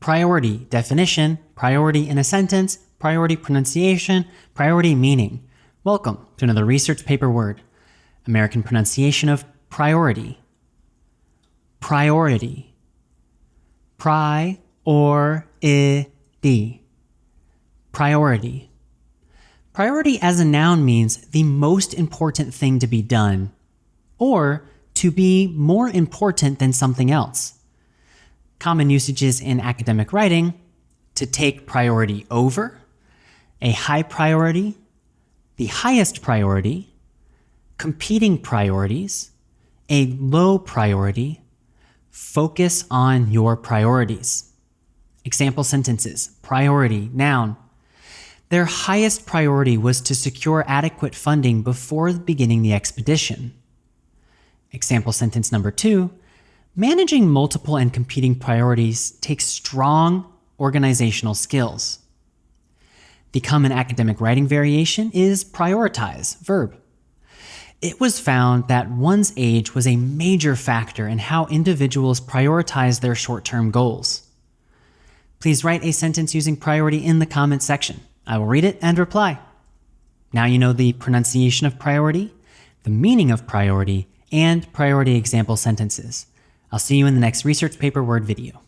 Priority definition, priority in a sentence, priority pronunciation, priority meaning. Welcome to another research paper word. American pronunciation of priority. Priority. Pri-or-ity. Priority. Priority as a noun means the most important thing to be done, or to be more important than something else. Common usages in academic writing: to take priority over, a high priority, the highest priority, competing priorities, a low priority, focus on your priorities. Example sentences: priority, noun. Their highest priority was to secure adequate funding before beginning the expedition. Example sentence number 2, managing multiple and competing priorities takes strong organizational skills. The common academic writing variation is prioritize, verb. It was found that one's age was a major factor in how individuals prioritize their short-term goals. Please write a sentence using priority in the comments section. I will read it and reply. Now you know the pronunciation of priority, the meaning of priority, and priority example sentences. I'll see you in the next research paper word video.